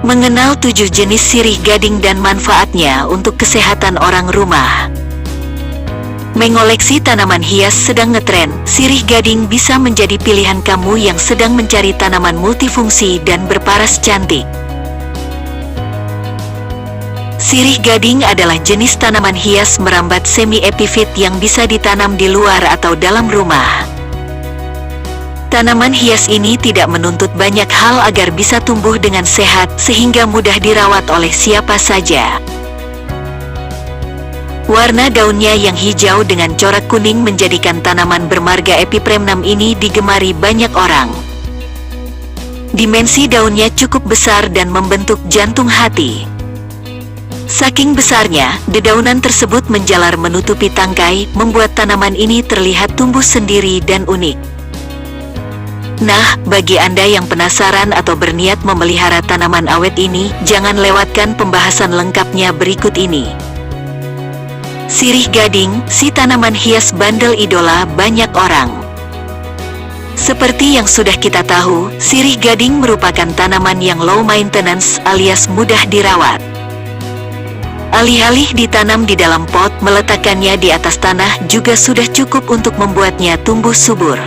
Mengenal 7 jenis sirih gading dan manfaatnya untuk kesehatan orang rumah. Mengoleksi tanaman hias sedang ngetren, sirih gading bisa menjadi pilihan kamu yang sedang mencari tanaman multifungsi dan berparas cantik. Sirih gading adalah jenis tanaman hias merambat semi-epifit yang bisa ditanam di luar atau dalam rumah. Tanaman hias ini tidak menuntut banyak hal agar bisa tumbuh dengan sehat, sehingga mudah dirawat oleh siapa saja. Warna daunnya yang hijau dengan corak kuning menjadikan tanaman bermarga Epipremnum ini digemari banyak orang. Dimensi daunnya cukup besar dan membentuk jantung hati. Saking besarnya, dedaunan tersebut menjalar menutupi tangkai, membuat tanaman ini terlihat tumbuh sendiri dan unik. Nah, bagi Anda yang penasaran atau berniat memelihara tanaman awet ini, jangan lewatkan pembahasan lengkapnya berikut ini. Sirih gading, si tanaman hias bandel idola banyak orang. Seperti yang sudah kita tahu, sirih gading merupakan tanaman yang low maintenance alias mudah dirawat. Alih-alih ditanam di dalam pot, meletakkannya di atas tanah juga sudah cukup untuk membuatnya tumbuh subur.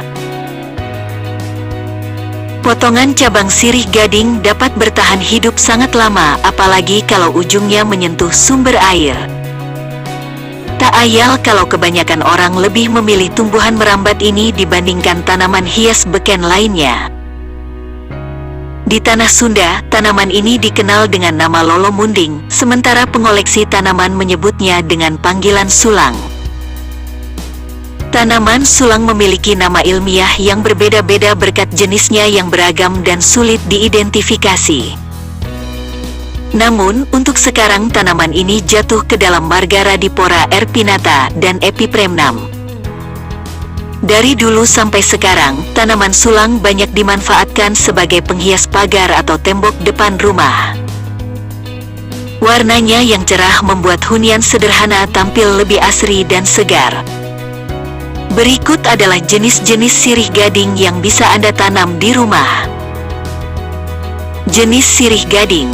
Potongan cabang sirih gading dapat bertahan hidup sangat lama, apalagi kalau ujungnya menyentuh sumber air. Tak ayal kalau kebanyakan orang lebih memilih tumbuhan merambat ini dibandingkan tanaman hias beken lainnya. Di tanah Sunda, tanaman ini dikenal dengan nama lolo munding, sementara pengoleksi tanaman menyebutnya dengan panggilan sulang. Tanaman sulang memiliki nama ilmiah yang berbeda-beda berkat jenisnya yang beragam dan sulit diidentifikasi. Namun, untuk sekarang tanaman ini jatuh ke dalam marga Radipora erpinata dan Epipremnum. Dari dulu sampai sekarang, tanaman sulang banyak dimanfaatkan sebagai penghias pagar atau tembok depan rumah. Warnanya yang cerah membuat hunian sederhana tampil lebih asri dan segar. Berikut adalah jenis-jenis sirih gading yang bisa Anda tanam di rumah. Jenis sirih gading.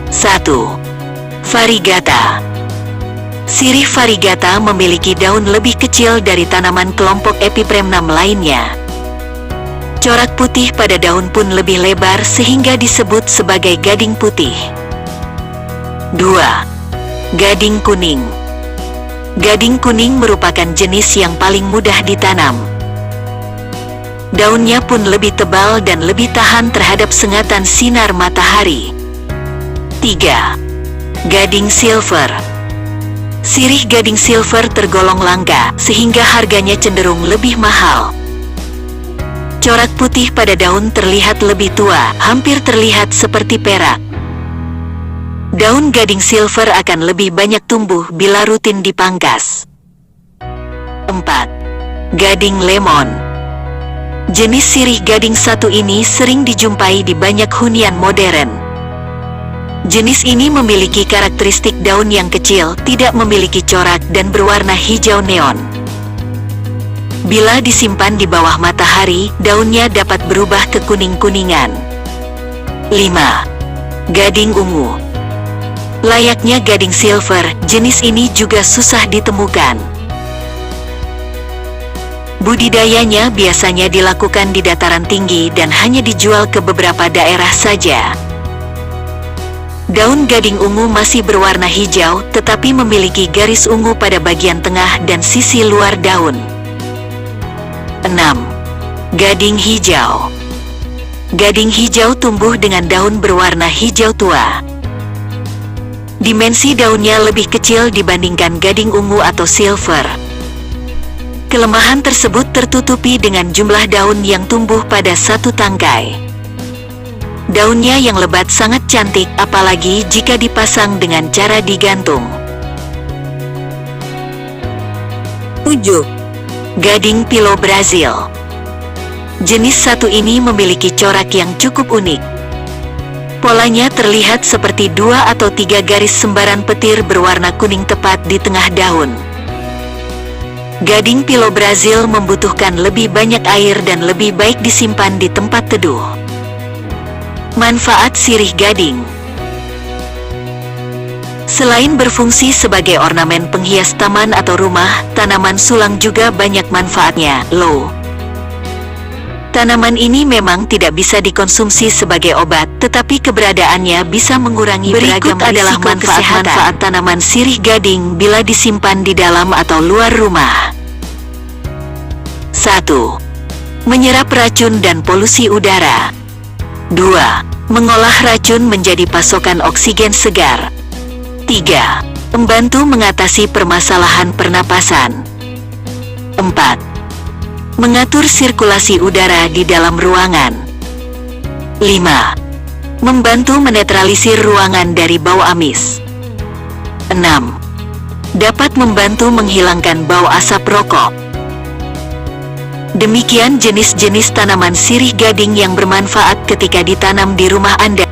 1. Variegata. Sirih variegata memiliki daun lebih kecil dari tanaman kelompok Epipremnum lainnya. Corak putih pada daun pun lebih lebar sehingga disebut sebagai gading putih. 2. Gading kuning. Gading kuning merupakan jenis yang paling mudah ditanam. Daunnya pun lebih tebal dan lebih tahan terhadap sengatan sinar matahari. 3. Gading silver. Sirih gading silver tergolong langka, sehingga harganya cenderung lebih mahal. Corak putih pada daun terlihat lebih tua, hampir terlihat seperti perak. Daun gading silver akan lebih banyak tumbuh bila rutin dipangkas. 4. Gading lemon. Jenis sirih gading satu ini sering dijumpai di banyak hunian modern. Jenis ini memiliki karakteristik daun yang kecil, tidak memiliki corak dan berwarna hijau neon. Bila disimpan di bawah matahari, daunnya dapat berubah ke kuning-kuningan. 5. Gading ungu. Layaknya gading silver, jenis ini juga susah ditemukan. Budidayanya biasanya dilakukan di dataran tinggi dan hanya dijual ke beberapa daerah saja. Daun gading ungu masih berwarna hijau, tetapi memiliki garis ungu pada bagian tengah dan sisi luar daun. 6. Gading hijau. Gading hijau tumbuh dengan daun berwarna hijau tua. Dimensi daunnya lebih kecil dibandingkan gading ungu atau silver. Kelemahan tersebut tertutupi dengan jumlah daun yang tumbuh pada satu tangkai. Daunnya yang lebat sangat cantik, apalagi jika dipasang dengan cara digantung. 7. Gading pilo Brazil. Jenis satu ini memiliki corak yang cukup unik. Polanya terlihat seperti 2 atau 3 garis sembaran petir berwarna kuning tepat di tengah daun. Gading pilo Brazil membutuhkan lebih banyak air dan lebih baik disimpan di tempat teduh. Manfaat sirih gading. Selain berfungsi sebagai ornamen penghias taman atau rumah, tanaman sulang juga banyak manfaatnya. Low. Tanaman ini memang tidak bisa dikonsumsi sebagai obat, tetapi keberadaannya bisa mengurangi beragam adalah manfaat tanaman sirih gading bila disimpan di dalam atau luar rumah. 1. Menyerap racun dan polusi udara. 2. Mengolah racun menjadi pasokan oksigen segar. 3. Membantu mengatasi permasalahan pernapasan. 4. Mengatur sirkulasi udara di dalam ruangan. 5. Membantu menetralisir ruangan dari bau amis. 6. Dapat membantu menghilangkan bau asap rokok. Demikian jenis-jenis tanaman sirih gading yang bermanfaat ketika ditanam di rumah Anda.